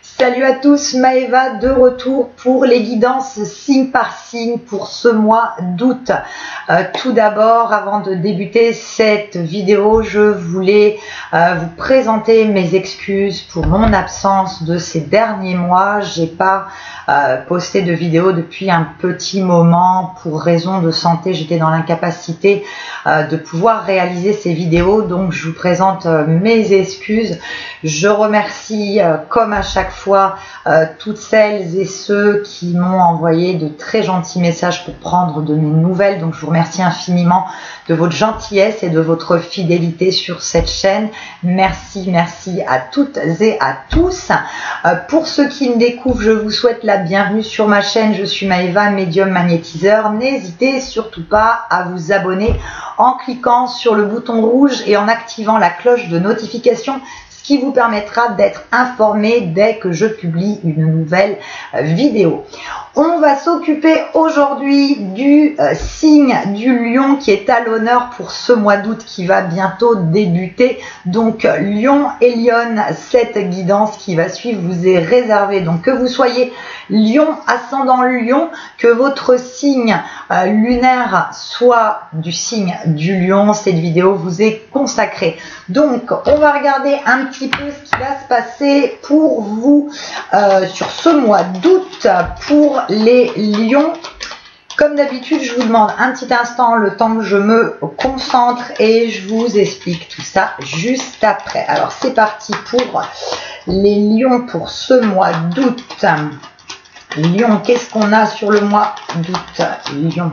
Salut à tous, Maëva de retour pour les guidances signe par signe pour ce mois d'août. Tout d'abord, avant de débuter cette vidéo, je voulais vous présenter mes excuses pour mon absence de ces derniers mois. J'ai pas posté de vidéo depuis un petit moment pour raison de santé. J'étais dans l'incapacité de pouvoir réaliser ces vidéos, donc je vous présente mes excuses. Je remercie comme à chaque fois toutes celles et ceux qui m'ont envoyé de très gentils messages pour prendre de mes nouvelles. Donc je vous remercie infiniment de votre gentillesse et de votre fidélité sur cette chaîne. Merci à toutes et à tous. Pour ceux qui me découvrent, je vous souhaite la bienvenue sur ma chaîne. Je suis Maëva, médium magnétiseur. N'hésitez surtout pas à vous abonner en cliquant sur le bouton rouge et en activant la cloche de notification, qui vous permettra d'être informé dès que je publie une nouvelle vidéo. On va s'occuper aujourd'hui du signe du lion qui est à l'honneur pour ce mois d'août qui va bientôt débuter. Donc lion et lionne, cette guidance qui va suivre vous est réservée. Donc que vous soyez lion, ascendant lion, que votre signe lunaire soit du signe du lion, cette vidéo vous est consacrée. Donc on va regarder un petit peu ce qui va se passer pour vous sur ce mois d'août pour les lions. Comme d'habitude, je vous demande un petit instant, le temps que je me concentre et je vous explique tout ça juste après. Alors c'est parti pour les lions pour ce mois d'août. Lion, qu'est-ce qu'on a sur le mois d'août? Lion.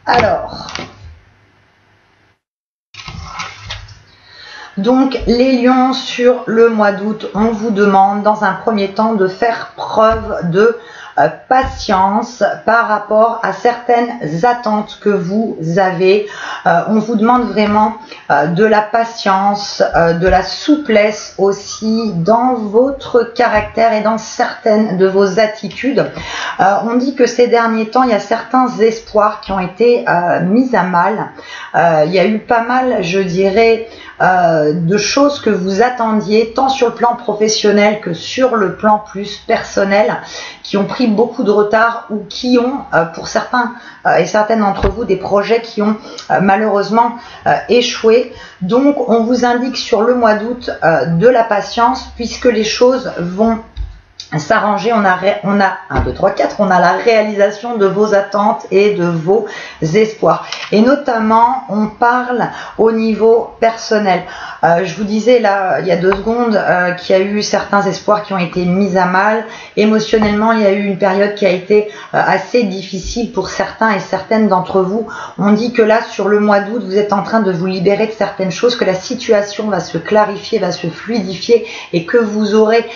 Alors, donc les lions sur le mois d'août, on vous demande dans un premier temps de faire preuve de patience par rapport à certaines attentes que vous avez. On vous demande vraiment de la patience, de la souplesse aussi dans votre caractère et dans certaines de vos attitudes. On dit que ces derniers temps, il y a certains espoirs qui ont été mis à mal. Il y a eu pas mal, je dirais, de choses que vous attendiez tant sur le plan professionnel que sur le plan plus personnel qui ont pris beaucoup de retard ou qui ont pour certains et certaines d'entre vous des projets qui ont malheureusement échoué. Donc on vous indique sur le mois d'août de la patience puisque les choses vont s'arranger. On a 1, 2, 3, 4, on a la réalisation de vos attentes et de vos espoirs. Et notamment, on parle au niveau personnel. Je vous disais là, il y a 2 secondes, qu'il y a eu certains espoirs qui ont été mis à mal. Émotionnellement, il y a eu une période qui a été assez difficile pour certains et certaines d'entre vous. On dit que là, sur le mois d'août, vous êtes en train de vous libérer de certaines choses, que la situation va se clarifier, va se fluidifier et que vous aurez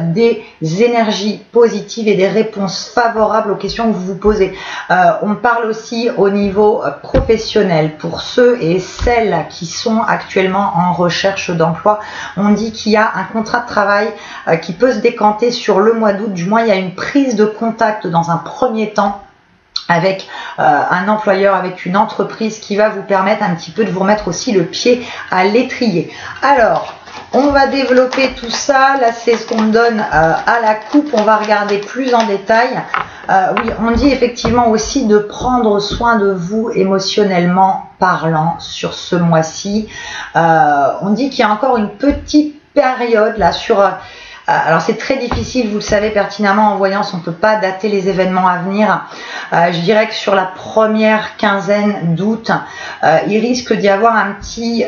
des énergies positives et des réponses favorables aux questions que vous vous posez. On parle aussi au niveau professionnel pour ceux et celles qui sont actuellement en recherche d'emploi. On dit qu'il y a un contrat de travail qui peut se décanter sur le mois d'août. Du moins, il y a une prise de contact dans un premier temps avec un employeur, avec une entreprise qui va vous permettre un petit peu de vous remettre aussi le pied à l'étrier. Alors, on va développer tout ça. Là, c'est ce qu'on me donne à la coupe. On va regarder plus en détail. Oui, on dit effectivement aussi de prendre soin de vous émotionnellement parlant sur ce mois-ci. On dit qu'il y a encore une petite période là sur... alors c'est très difficile, vous le savez pertinemment en voyance, on ne peut pas dater les événements à venir. Je dirais que sur la première quinzaine d'août, il risque d'y avoir un petit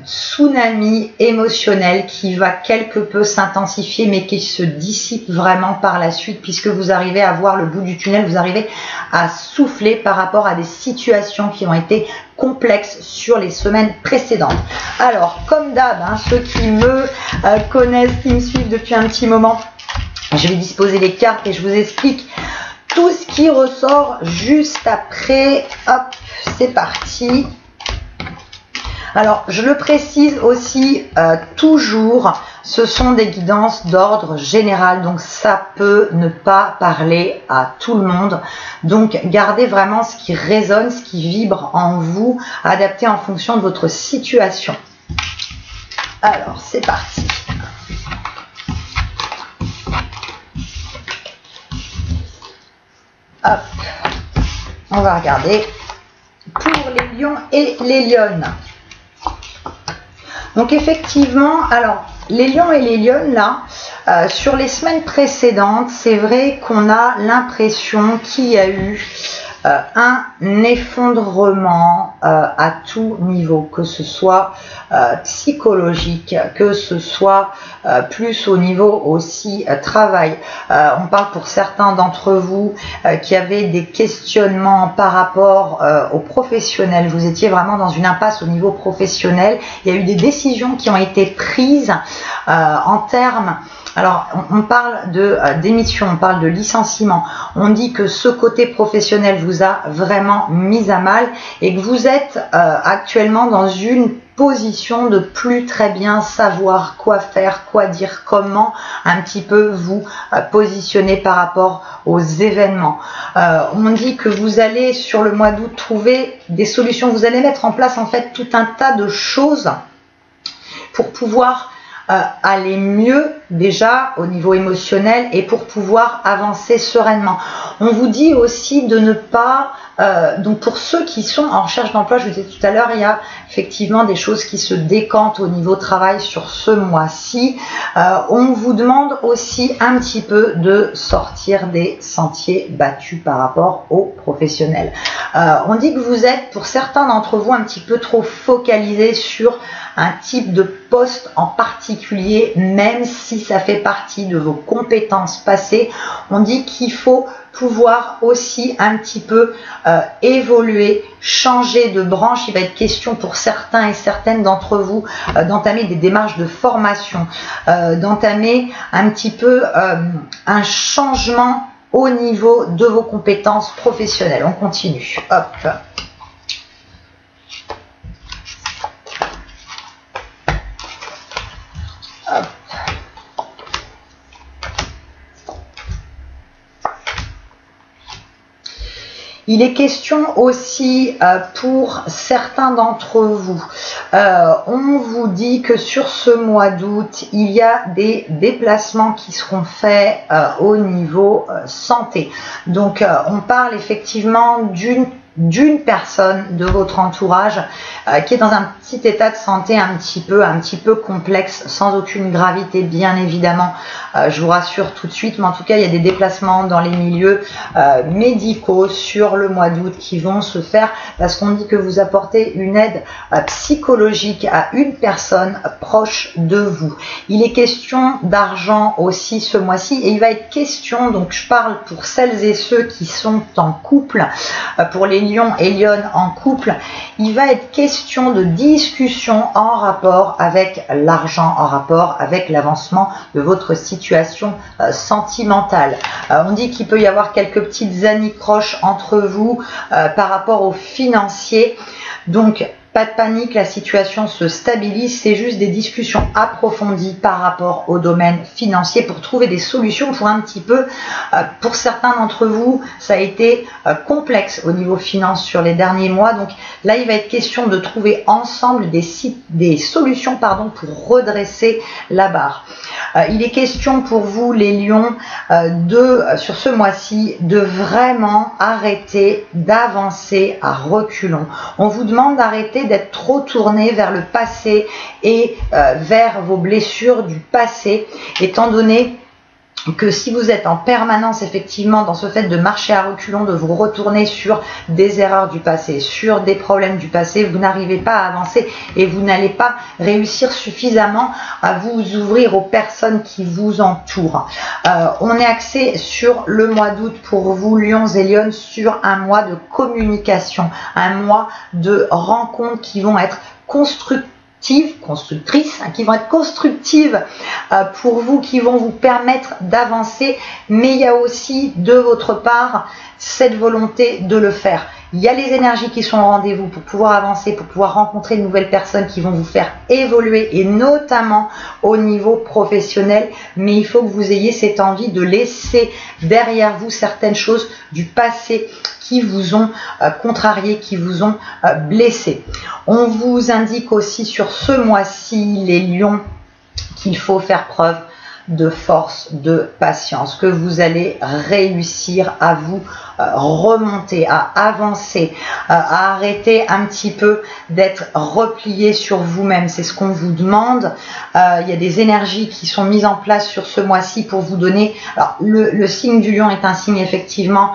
tsunami émotionnel qui va quelque peu s'intensifier mais qui se dissipe vraiment par la suite puisque vous arrivez à voir le bout du tunnel, vous arrivez à souffler par rapport à des situations qui ont été complexes sur les semaines précédentes. Alors, comme d'hab, hein, ceux qui me connaissent, qui me suivent depuis un petit moment, je vais disposer les cartes et je vous explique tout ce qui ressort juste après. Hop, c'est parti. Alors, je le précise aussi toujours, ce sont des guidances d'ordre général, donc ça peut ne pas parler à tout le monde. Donc, gardez vraiment ce qui résonne, ce qui vibre en vous, adapté en fonction de votre situation. Alors, c'est parti. Hop, on va regarder pour les lions et les lionnes. Donc effectivement, alors les lions et les lionnes là, sur les semaines précédentes, c'est vrai qu'on a l'impression qu'il y a eu un effondrement à tout niveau, que ce soit psychologique, que ce soit plus au niveau aussi travail. On parle pour certains d'entre vous qui avaient des questionnements par rapport aux professionnels. Vous étiez vraiment dans une impasse au niveau professionnel. Il y a eu des décisions qui ont été prises en termes... Alors, on parle de démission, on parle de licenciement. On dit que ce côté professionnel vous a vraiment mis à mal et que vous êtes actuellement dans une position de plus très bien savoir quoi faire, quoi dire, comment un petit peu vous positionner par rapport aux événements. On dit que vous allez sur le mois d'août trouver des solutions. Vous allez mettre en place en fait tout un tas de choses pour pouvoir aller mieux déjà au niveau émotionnel et pour pouvoir avancer sereinement. On vous dit aussi de ne pas, donc pour ceux qui sont en recherche d'emploi, je vous disais tout à l'heure, il y a effectivement des choses qui se décantent au niveau travail sur ce mois-ci. On vous demande aussi un petit peu de sortir des sentiers battus par rapport aux professionnels. On dit que vous êtes, pour certains d'entre vous, un petit peu trop focalisé sur un type de poste en particulier, même si ça fait partie de vos compétences passées. On dit qu'il faut pouvoir aussi un petit peu évoluer, changer de branche. Il va être question pour certains et certaines d'entre vous d'entamer des démarches de formation, d'entamer un petit peu un changement au niveau de vos compétences professionnelles. On continue. Hop. Il est question aussi pour certains d'entre vous, on vous dit que sur ce mois d'août, il y a des déplacements qui seront faits au niveau santé. Donc on parle effectivement d'une personne de votre entourage qui est dans un petit état de santé un petit peu complexe, sans aucune gravité bien évidemment, je vous rassure tout de suite, mais en tout cas il y a des déplacements dans les milieux médicaux sur le mois d'août qui vont se faire parce qu'on dit que vous apportez une aide psychologique à une personne proche de vous. Il est question d'argent aussi ce mois-ci et il va être question, donc je parle pour celles et ceux qui sont en couple, pour les lions et lionnes en couple, il va être question de discussion en rapport avec l'argent, en rapport avec l'avancement de votre situation sentimentale. On dit qu'il peut y avoir quelques petites anicroches entre vous par rapport aux financiers. Donc, pas de panique, la situation se stabilise, c'est juste des discussions approfondies par rapport au domaine financier pour trouver des solutions pour un petit peu, pour certains d'entre vous, ça a été complexe au niveau finance sur les derniers mois. Donc là, il va être question de trouver ensemble des solutions pour redresser la barre. Il est question pour vous, les lions, sur ce mois-ci, de vraiment arrêter d'avancer à reculons. On vous demande d'arrêter d'être trop tourné vers le passé et vers vos blessures du passé, étant donné que si vous êtes en permanence effectivement dans ce fait de marcher à reculons, de vous retourner sur des erreurs du passé, sur des problèmes du passé, vous n'arrivez pas à avancer et vous n'allez pas réussir suffisamment à vous ouvrir aux personnes qui vous entourent. On est axé sur le mois d'août pour vous, lions et lionnes, sur un mois de communication, un mois de rencontres qui vont être constructives, qui vont être constructives pour vous, qui vont vous permettre d'avancer, mais il y a aussi de votre part cette volonté de le faire. Il y a les énergies qui sont au rendez-vous pour pouvoir avancer, pour pouvoir rencontrer de nouvelles personnes qui vont vous faire évoluer, et notamment au niveau professionnel, mais il faut que vous ayez cette envie de laisser derrière vous certaines choses du passé qui vous ont contrarié, qui vous ont blessé. On vous indique aussi sur ce mois-ci, les lions, qu'il faut faire preuve de force, de patience, que vous allez réussir à vous remonter, à avancer, à arrêter un petit peu d'être replié sur vous-même. C'est ce qu'on vous demande. Il y a des énergies qui sont mises en place sur ce mois-ci pour vous donner. Alors, le signe du lion est un signe effectivement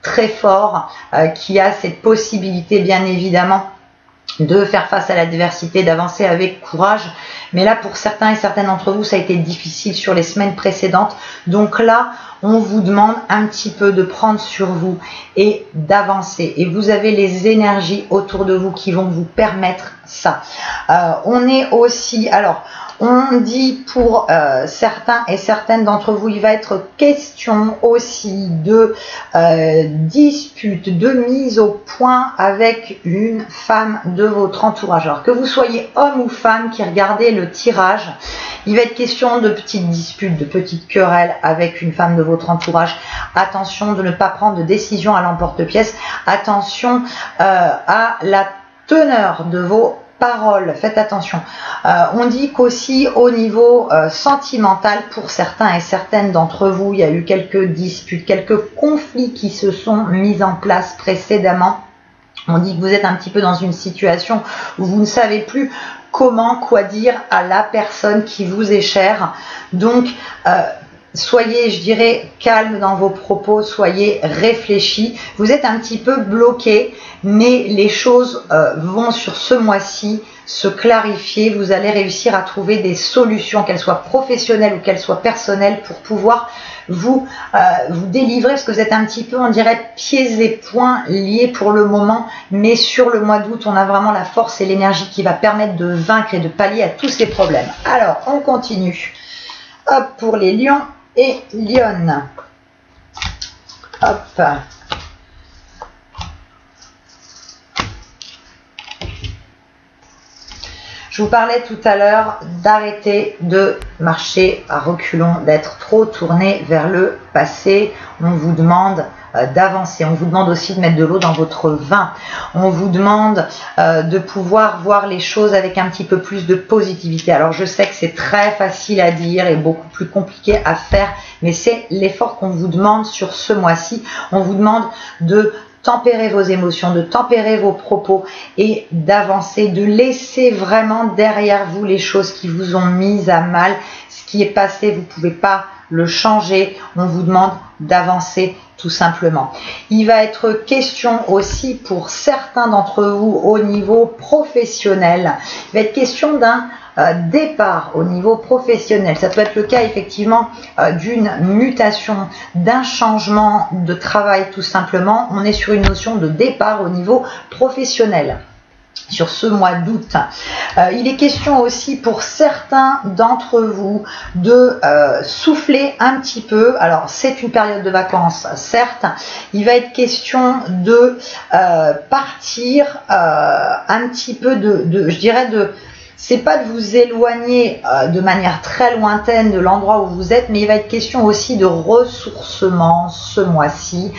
très fort, qui a cette possibilité bien évidemment de faire face à l'adversité, d'avancer avec courage. Mais là, pour certains et certaines d'entre vous, ça a été difficile sur les semaines précédentes. Donc là, on vous demande un petit peu de prendre sur vous et d'avancer. Et vous avez les énergies autour de vous qui vont vous permettre ça. On est aussi... Alors, on dit pour certains et certaines d'entre vous, il va être question aussi de dispute, de mise au point avec une femme de votre entourage. Alors que vous soyez homme ou femme qui regardez le tirage, il va être question de petites disputes, de petites querelles avec une femme de votre entourage. Attention de ne pas prendre de décision à l'emporte-pièce. Attention à la teneur de vos paroles, faites attention. On dit qu'aussi au niveau sentimental, pour certains et certaines d'entre vous, il y a eu quelques disputes, quelques conflits qui se sont mis en place précédemment. On dit que vous êtes un petit peu dans une situation où vous ne savez plus comment, quoi dire à la personne qui vous est chère. Donc, soyez, je dirais, calme dans vos propos, soyez réfléchis. Vous êtes un petit peu bloqué, mais les choses vont sur ce mois-ci se clarifier. Vous allez réussir à trouver des solutions, qu'elles soient professionnelles ou qu'elles soient personnelles, pour pouvoir vous délivrer, parce que vous êtes un petit peu, on dirait, pieds et poings liés pour le moment. Mais sur le mois d'août, on a vraiment la force et l'énergie qui va permettre de vaincre et de pallier à tous ces problèmes. Alors, on continue. Hop, pour les lions et lionnes. Hop. Je vous parlais tout à l'heure d'arrêter de marcher à reculons, d'être trop tourné vers le passé. On vous demande d'avancer. On vous demande aussi de mettre de l'eau dans votre vin. On vous demande de pouvoir voir les choses avec un petit peu plus de positivité. Alors je sais que c'est très facile à dire et beaucoup plus compliqué à faire, mais c'est l'effort qu'on vous demande sur ce mois-ci. On vous demande de tempérer vos émotions, de tempérer vos propos et d'avancer, de laisser vraiment derrière vous les choses qui vous ont mis à mal. Ce qui est passé, vous ne pouvez pas le changer. On vous demande d'avancer tout simplement. Il va être question aussi pour certains d'entre vous au niveau professionnel. Il va être question d'un départ au niveau professionnel. Ça peut être le cas effectivement d'une mutation, d'un changement de travail tout simplement. On est sur une notion de départ au niveau professionnel sur ce mois d'août. Il est question aussi pour certains d'entre vous de souffler un petit peu. Alors c'est une période de vacances, certes. Il va être question de partir un petit peu je dirais c'est pas de vous éloigner de manière très lointaine de l'endroit où vous êtes, mais il va être question aussi de ressourcement ce mois-ci,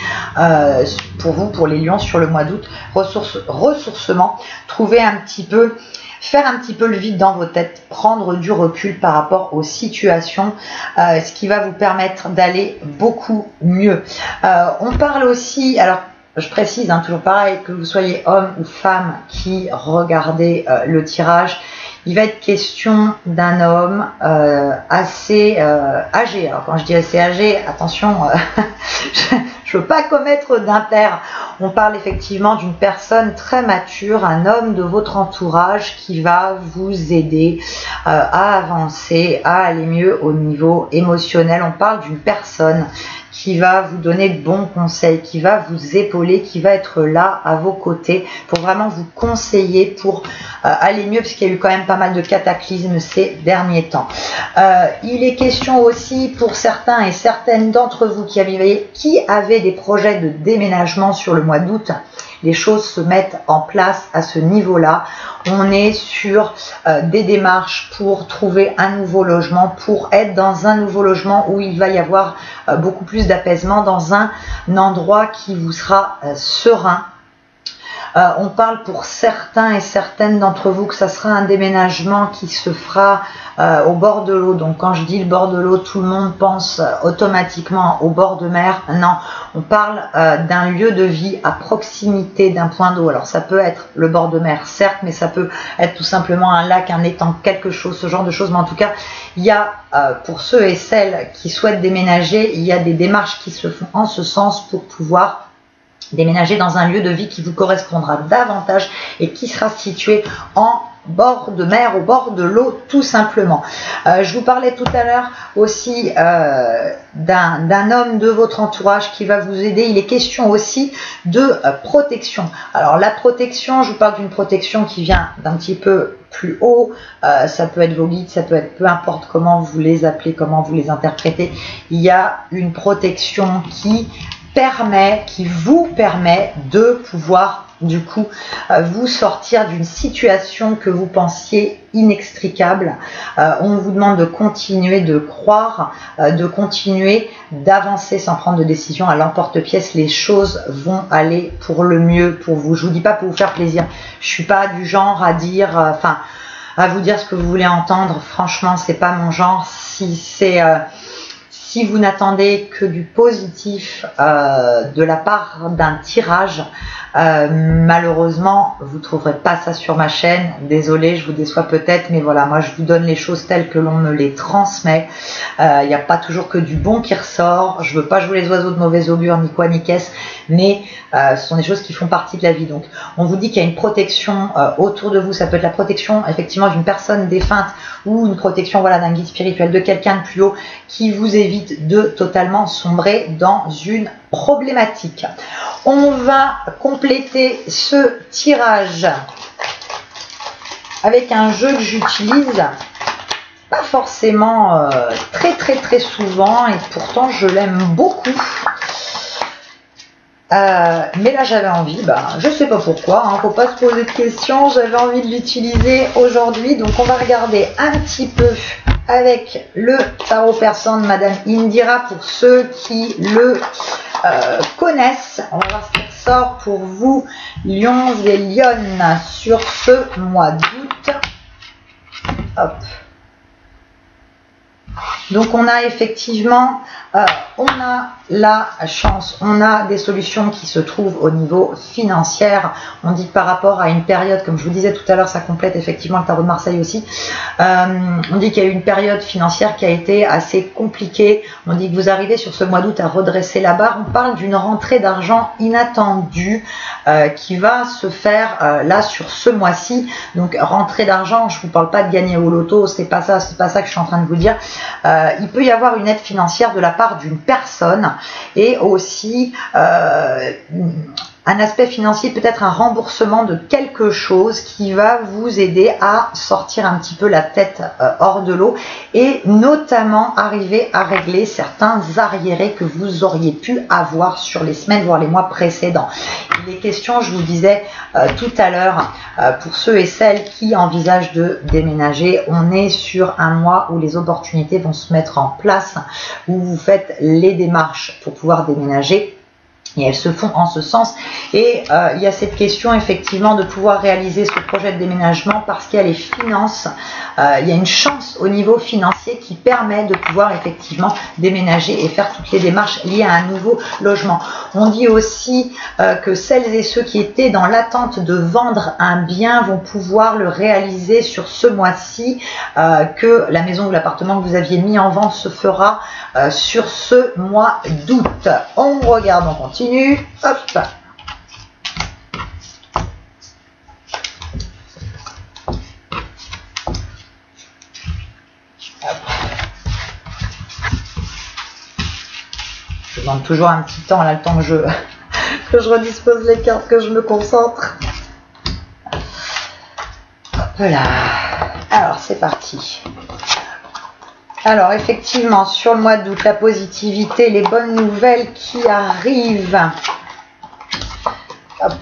pour vous, pour les lions, sur le mois d'août. Ressourcement, faire un petit peu le vide dans vos têtes, prendre du recul par rapport aux situations, ce qui va vous permettre d'aller beaucoup mieux. On parle aussi, alors je précise, toujours pareil, que vous soyez homme ou femme qui regardez le tirage, il va être question d'un homme assez âgé. Alors quand je dis assez âgé, attention, je ne veux pas commettre d'impair. On parle effectivement d'une personne très mature, un homme de votre entourage qui va vous aider à avancer, à aller mieux au niveau émotionnel. On parle d'une personne qui va vous donner de bons conseils, qui va vous épauler, qui va être là à vos côtés pour vraiment vous conseiller pour aller mieux, parce qu'il y a eu quand même pas mal de cataclysmes ces derniers temps. Il est question aussi pour certains et certaines d'entre vous qui avaient des projets de déménagement sur le mois d'août. Les choses se mettent en place à ce niveau-là. On est sur des démarches pour trouver un nouveau logement, pour être dans un nouveau logement où il va y avoir beaucoup plus d'apaisement, dans un endroit qui vous sera serein. On parle pour certains et certaines d'entre vous que ça sera un déménagement qui se fera au bord de l'eau. Donc quand je dis le bord de l'eau, tout le monde pense automatiquement au bord de mer. Non, on parle d'un lieu de vie à proximité d'un point d'eau. Alors ça peut être le bord de mer, certes, mais ça peut être tout simplement un lac, un étang, quelque chose, ce genre de choses. Mais en tout cas, il y a, pour ceux et celles qui souhaitent déménager, il y a des démarches qui se font en ce sens pour pouvoir déménager dans un lieu de vie qui vous correspondra davantage et qui sera situé en bord de mer, au bord de l'eau, tout simplement. Je vous parlais tout à l'heure aussi d'un homme de votre entourage qui va vous aider. Il est question aussi de protection. Alors la protection, je vous parle d'une protection qui vient d'un petit peu plus haut. Ça peut être vos guides, ça peut être peu importe comment vous les appelez, comment vous les interprétez. Il y a une protection qui vous permet de pouvoir du coup vous sortir d'une situation que vous pensiez inextricable. On vous demande de continuer de croire, de continuer d'avancer sans prendre de décision à l'emporte-pièce. Les choses vont aller pour le mieux pour vous. Je vous dis pas pour vous faire plaisir. Je suis pas du genre à dire, à vous dire ce que vous voulez entendre. Franchement, c'est pas mon genre. Si vous n'attendez que du positif de la part d'un tirage, malheureusement, vous ne trouverez pas ça sur ma chaîne. Désolée, je vous déçois peut-être, mais voilà, moi je vous donne les choses telles que l'on me les transmet. Il n'y a pas toujours que du bon qui ressort. Je ne veux pas jouer les oiseaux de mauvais augure, ni quoi, ni qu'est-ce, mais ce sont des choses qui font partie de la vie. Donc, on vous dit qu'il y a une protection autour de vous. Ça peut être la protection, effectivement, d'une personne défunte ou une protection, voilà, d'un guide spirituel, de quelqu'un de plus haut qui vous évite de totalement sombrer dans une problématique. On va compléter ce tirage avec un jeu que j'utilise pas forcément très souvent et pourtant je l'aime beaucoup. Mais là j'avais envie, je sais pas pourquoi, faut pas se poser de questions, j'avais envie de l'utiliser aujourd'hui, donc on va regarder un petit peu avec le tarot persan de Madame Indira pour ceux qui le connaissent. On va voir ce qui sort pour vous, lions et lionnes, sur ce mois d'août. Hop. Donc on a effectivement, on a la chance, on a des solutions qui se trouvent au niveau financier. On dit que par rapport à une période, comme je vous disais tout à l'heure, ça complète effectivement le tarot de Marseille aussi. On dit qu'il y a eu une période financière qui a été assez compliquée. On dit que vous arrivez sur ce mois d'août à redresser la barre. On parle d'une rentrée d'argent inattendue qui va se faire là sur ce mois-ci. Donc rentrée d'argent, je ne vous parle pas de gagner au loto, c'est pas ça que je suis en train de vous dire. Il peut y avoir une aide financière de la part d'une personne et aussi un aspect financier, peut-être un remboursement de quelque chose qui va vous aider à sortir un petit peu la tête hors de l'eau et notamment arriver à régler certains arriérés que vous auriez pu avoir sur les semaines voire les mois précédents. Il est question, je vous disais tout à l'heure, pour ceux et celles qui envisagent de déménager, on est sur un mois où les opportunités vont se mettre en place, où vous faites les démarches pour pouvoir déménager. Et elles se font en ce sens. Et il y a cette question effectivement de pouvoir réaliser ce projet de déménagement parce qu'il y a les finances. Il y a une chance au niveau financier qui permet de pouvoir effectivement déménager et faire toutes les démarches liées à un nouveau logement. On dit aussi que celles et ceux qui étaient dans l'attente de vendre un bien vont pouvoir le réaliser sur ce mois-ci, que la maison ou l'appartement que vous aviez mis en vente se fera sur ce mois d'août. On regarde, on continue. Hop. Je demande toujours un petit temps, là, le temps que je redispose les cartes, que je me concentre. Hop là. Alors, c'est parti. Alors, effectivement, sur le mois d'août, la positivité, les bonnes nouvelles qui arrivent. Hop.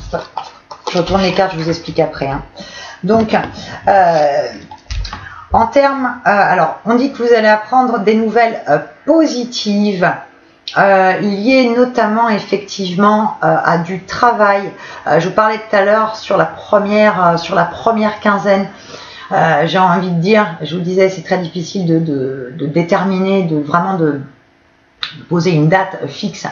Je retourne les cartes, je vous explique après. Donc, en termes, alors, on dit que vous allez apprendre des nouvelles positives lié notamment effectivement à du travail. Je vous parlais tout à l'heure sur la première quinzaine. J'ai envie de dire, je vous disais, c'est très difficile de déterminer, vraiment de poser une date fixe.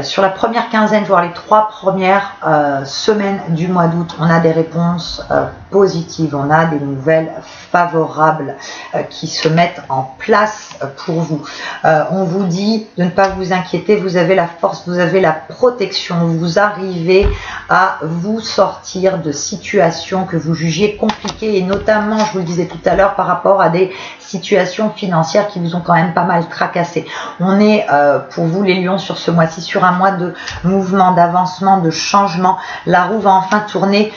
Sur la première quinzaine, voire les 3 premières semaines du mois d'août, on a des réponses positives, on a des nouvelles favorables qui se mettent en place pour vous. On vous dit de ne pas vous inquiéter, vous avez la force, vous avez la protection, vous arrivez à vous sortir de situations que vous jugiez compliquées et notamment, je vous le disais tout à l'heure, par rapport à des situations financières qui vous ont quand même pas mal tracassé. On est pour vous les lions sur ce mois-ci sur un mois de mouvement, d'avancement, de changement. La roue va enfin tourner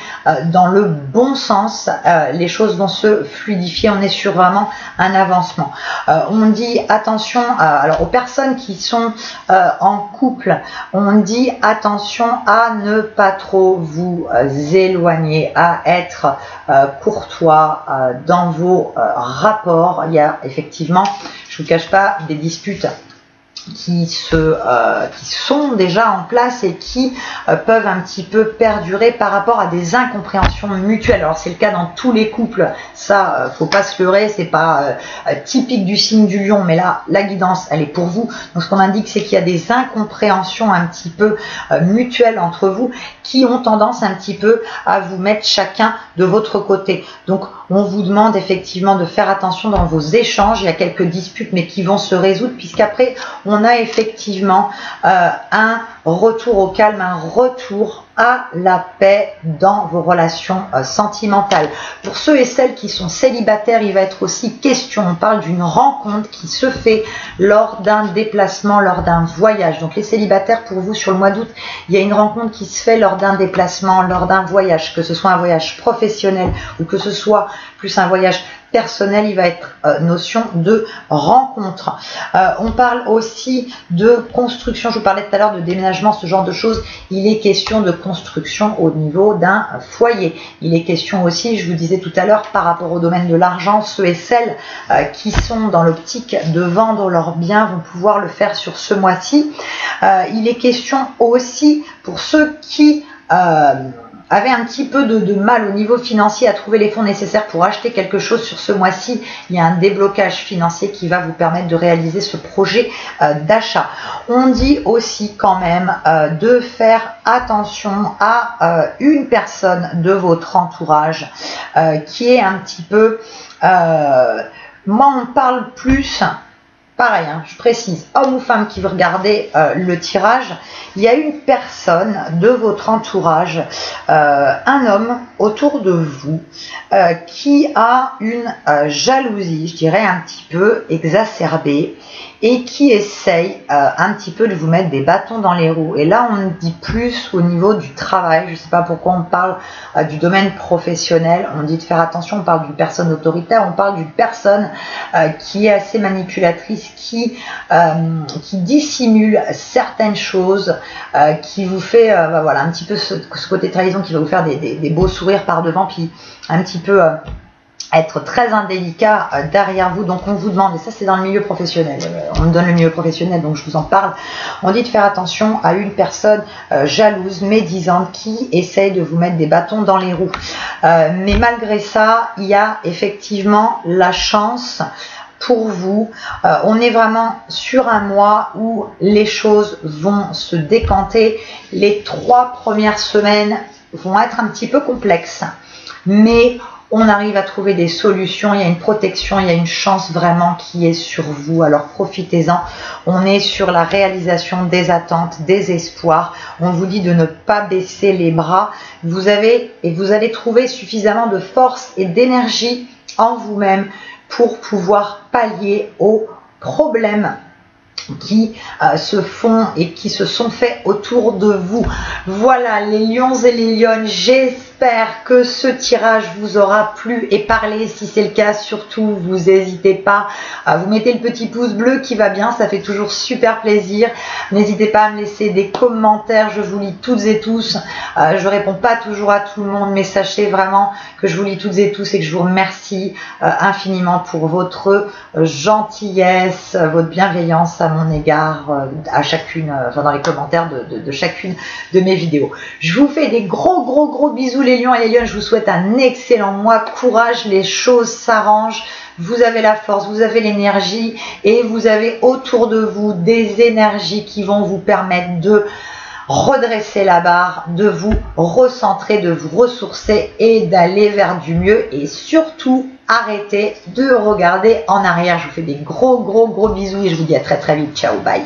dans le bon sens. Les choses vont se fluidifier. On est sur vraiment un avancement. On dit attention alors aux personnes qui sont en couple. On dit attention à ne pas trop vous éloigner, à être courtois dans vos rapports. Il y a effectivement, je ne vous cache pas, des disputes qui sont déjà en place et qui peuvent un petit peu perdurer par rapport à des incompréhensions mutuelles. Alors c'est le cas dans tous les couples, ça faut pas se leurrer, c'est pas typique du signe du lion, mais là la guidance elle est pour vous. Donc ce qu'on indique c'est qu'il y a des incompréhensions un petit peu mutuelles entre vous qui ont tendance un petit peu à vous mettre chacun de votre côté. Donc on vous demande effectivement de faire attention dans vos échanges. Il y a quelques disputes mais qui vont se résoudre puisqu'après on a effectivement un retour au calme, un retour à la paix dans vos relations sentimentales. Pour ceux et celles qui sont célibataires, il va être aussi question, on parle d'une rencontre qui se fait lors d'un déplacement, lors d'un voyage. Donc les célibataires, pour vous, sur le mois d'août, il y a une rencontre qui se fait lors d'un déplacement, lors d'un voyage, que ce soit un voyage professionnel ou que ce soit plus un voyage personnel, il va être notion de rencontre. On parle aussi de construction, je vous parlais tout à l'heure de déménagement, ce genre de choses. Il est question de construction au niveau d'un foyer. Il est question aussi, je vous disais tout à l'heure, par rapport au domaine de l'argent, ceux et celles qui sont dans l'optique de vendre leurs biens vont pouvoir le faire sur ce mois-ci. Il est question aussi pour ceux qui avait un petit peu de mal au niveau financier à trouver les fonds nécessaires pour acheter quelque chose sur ce mois-ci. Il y a un déblocage financier qui va vous permettre de réaliser ce projet d'achat. On dit aussi quand même de faire attention à une personne de votre entourage qui est un petit peu... moi, on parle plus... Pareil, hein, je précise, homme ou femme qui veut regarder le tirage, il y a une personne de votre entourage, un homme autour de vous qui a une jalousie, je dirais un petit peu exacerbée et qui essaye un petit peu de vous mettre des bâtons dans les roues. Et là, on dit plus au niveau du travail. Je ne sais pas pourquoi on parle du domaine professionnel. On dit de faire attention, on parle d'une personne autoritaire, on parle d'une personne qui est assez manipulatrice, qui dissimule certaines choses, qui vous fait voilà, un petit peu ce côté trahison qui va vous faire des beaux sourires par devant, puis un petit peu... être très indélicat derrière vous. Donc on vous demande, et ça c'est dans le milieu professionnel, on me donne le milieu professionnel donc je vous en parle, on dit de faire attention à une personne jalouse, médisante, qui essaye de vous mettre des bâtons dans les roues. Mais malgré ça, il y a effectivement la chance pour vous. On est vraiment sur un mois où les choses vont se décanter. Les 3 premières semaines vont être un petit peu complexes, mais on arrive à trouver des solutions, il y a une protection, il y a une chance vraiment qui est sur vous, alors profitez-en. On est sur la réalisation des attentes, des espoirs. On vous dit de ne pas baisser les bras. Vous allez trouver suffisamment de force et d'énergie en vous-même pour pouvoir pallier aux problèmes qui se font et qui se sont faits autour de vous. Voilà les lions et les lionnes, j'espère J'espère que ce tirage vous aura plu et parlé. Si c'est le cas, surtout, vous n'hésitez pas à vous mettez le petit pouce bleu qui va bien, ça fait toujours super plaisir. N'hésitez pas à me laisser des commentaires, je vous lis toutes et tous. Je réponds pas toujours à tout le monde, mais sachez vraiment que je vous lis toutes et tous et que je vous remercie infiniment pour votre gentillesse, votre bienveillance à mon égard, à chacune, enfin dans les commentaires de chacune de mes vidéos. Je vous fais des gros bisous les lions et les lionnes, je vous souhaite un excellent mois, courage, les choses s'arrangent, vous avez la force, vous avez l'énergie et vous avez autour de vous des énergies qui vont vous permettre de redresser la barre, de vous recentrer, de vous ressourcer et d'aller vers du mieux et surtout arrêtez de regarder en arrière. Je vous fais des gros bisous et je vous dis à très vite, ciao, bye.